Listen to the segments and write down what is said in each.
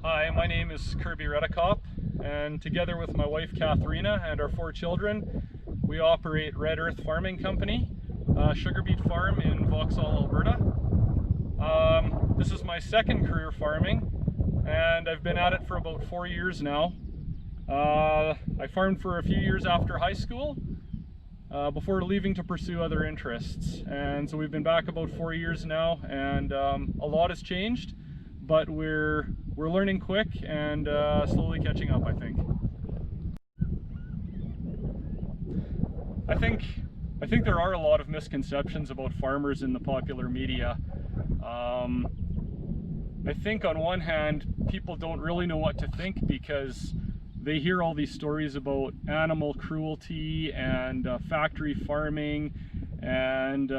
Hi, my name is Kerby Redekop, and together with my wife Katharina and our 4 children, we operate Red Earth Farming Company, a sugar beet farm in Vauxhall, Alberta. This is my second career farming, and I've been at it for about 4 years now. I farmed for a few years after high school, before leaving to pursue other interests. And so we've been back about 4 years now, and a lot has changed, but we're learning quick and slowly catching up, I think. I think there are a lot of misconceptions about farmers in the popular media. I think on one hand, people don't really know what to think because they hear all these stories about animal cruelty and factory farming and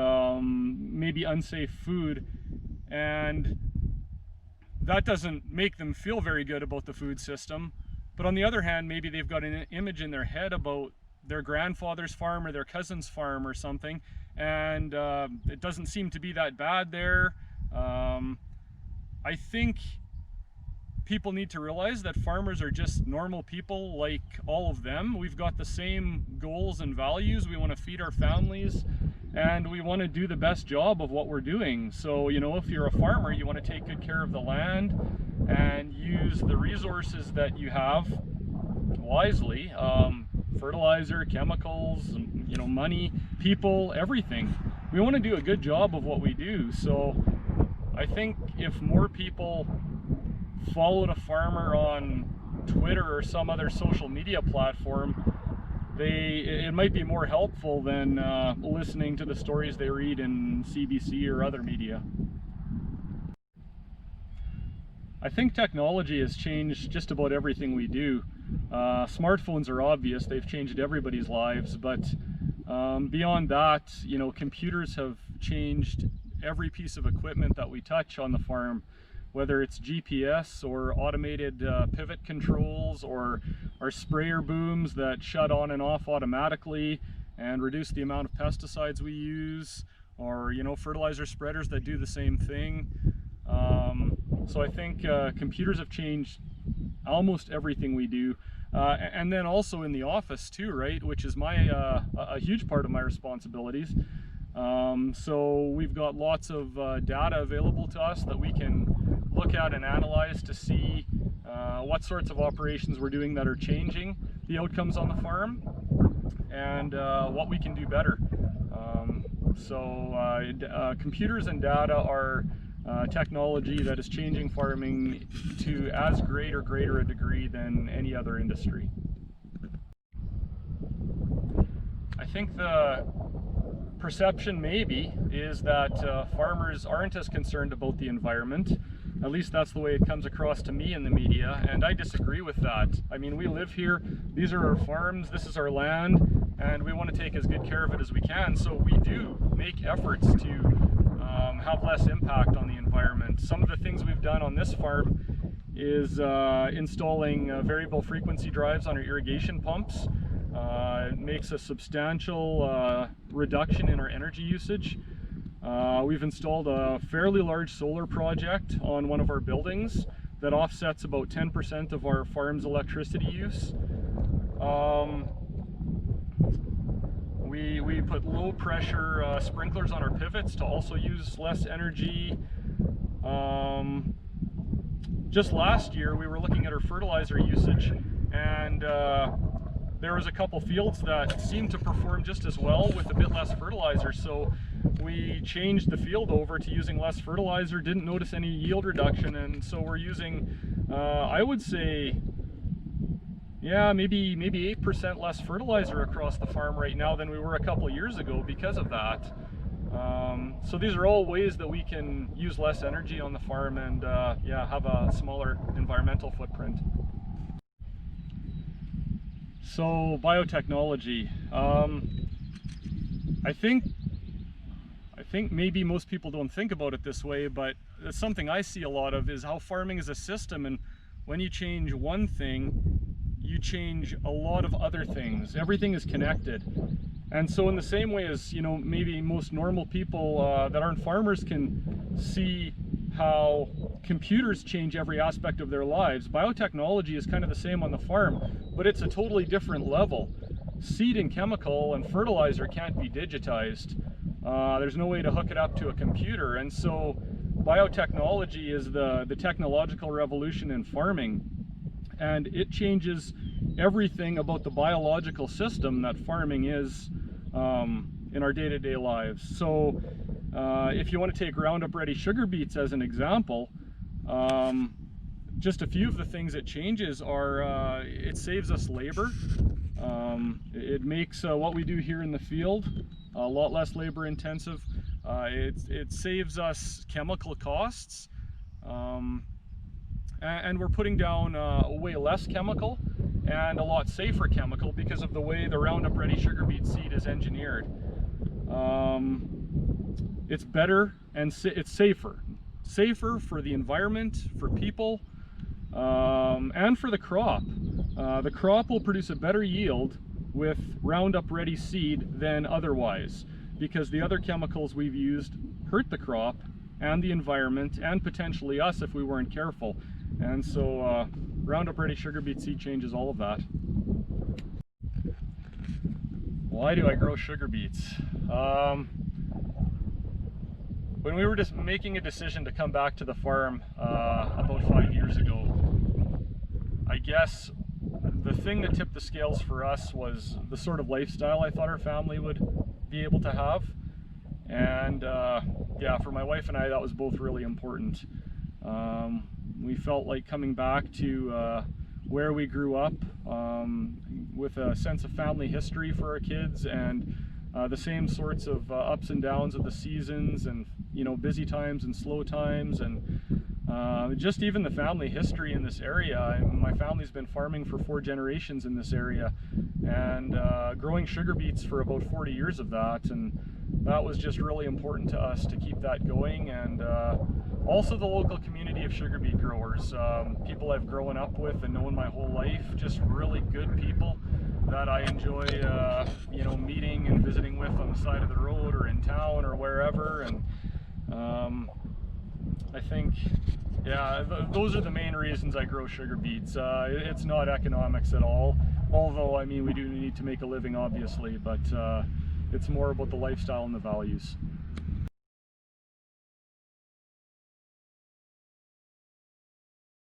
maybe unsafe food, and that doesn't make them feel very good about the food system. But on the other hand, maybe they've got an image in their head about their grandfather's farm or their cousin's farm or something, and it doesn't seem to be that bad there. I think people need to realize that farmers are just normal people like all of them. We've got the same goals and values. We want to feed our families, and we want to do the best job of what we're doing. So, you know, if you're a farmer, you want to take good care of the land and use the resources that you have wisely. Fertilizer, chemicals, you know, money, people, everything. We want to do a good job of what we do. So I think if more people followed a farmer on Twitter or some other social media platform, it might be more helpful than listening to the stories they read in CBC or other media. I think technology has changed just about everything we do. Smartphones are obvious, they've changed everybody's lives, but beyond that, you know, computers have changed every piece of equipment that we touch on the farm, whether it's GPS or automated pivot controls or our sprayer booms that shut on and off automatically and reduce the amount of pesticides we use, or, you know, fertilizer spreaders that do the same thing. So I think computers have changed almost everything we do. And then also in the office too, right, which is a huge part of my responsibilities. So we've got lots of data available to us that we can look at and analyze to see what sorts of operations we're doing that are changing the outcomes on the farm, and what we can do better. Computers and data are technology that is changing farming to as great or greater a degree than any other industry. I think the perception maybe is that farmers aren't as concerned about the environment. At least that's the way it comes across to me in the media, and I disagree with that. I mean, we live here, these are our farms, this is our land, and we want to take as good care of it as we can, so we do make efforts to have less impact on the environment. Some of the things we've done on this farm is installing variable frequency drives on our irrigation pumps. It makes a substantial reduction in our energy usage. We've installed a fairly large solar project on one of our buildings that offsets about 10% of our farm's electricity use. We put low pressure sprinklers on our pivots to also use less energy. Just last year we were looking at our fertilizer usage, and there was a couple fields that seemed to perform just as well with a bit less fertilizer, so we changed the field over to using less fertilizer, didn't notice any yield reduction, and so we're using, I would say, yeah, maybe 8% less fertilizer across the farm right now than we were a couple of years ago because of that. So these are all ways that we can use less energy on the farm and yeah, have a smaller environmental footprint. So biotechnology, I think maybe most people don't think about it this way, but it's something I see a lot of, is how farming is a system, and when you change one thing, you change a lot of other things. Everything is connected. And so in the same way as, you know, maybe most normal people that aren't farmers can see how computers change every aspect of their lives. Biotechnology is kind of the same on the farm, but it's a totally different level. Seed and chemical and fertilizer can't be digitized. There's no way to hook it up to a computer, and so biotechnology is the technological revolution in farming, and it changes everything about the biological system that farming is in our day-to-day lives. So if you want to take Roundup Ready sugar beets as an example, just a few of the things it changes are it saves us labor. It makes what we do here in the field a lot less labor intensive. It saves us chemical costs, and we're putting down way less chemical and a lot safer chemical because of the way the Roundup Ready sugar beet seed is engineered. It's better and it's safer for the environment, for people, and for the crop. The crop will produce a better yield with Roundup Ready seed than otherwise, because the other chemicals we've used hurt the crop and the environment and potentially us if we weren't careful. And so Roundup Ready sugar beet seed changes all of that. Why do I grow sugar beets? When we were just making a decision to come back to the farm about 5 years ago, I guess the thing that tipped the scales for us was the sort of lifestyle I thought our family would be able to have. And yeah, for my wife and I, that was both really important. We felt like coming back to where we grew up, with a sense of family history for our kids, and the same sorts of ups and downs of the seasons, and busy times and slow times, and just even the family history in this area. My family's been farming for 4 generations in this area, and growing sugar beets for about 40 years of that, and that was just really important to us to keep that going. And also the local community of sugar beet growers, people I've grown up with and known my whole life, just really good people that I enjoy meeting and visiting with on the side of the road or in town or wherever. And I think, yeah, those are the main reasons I grow sugar beets. It's not economics at all, although I mean we do need to make a living obviously, but it's more about the lifestyle and the values.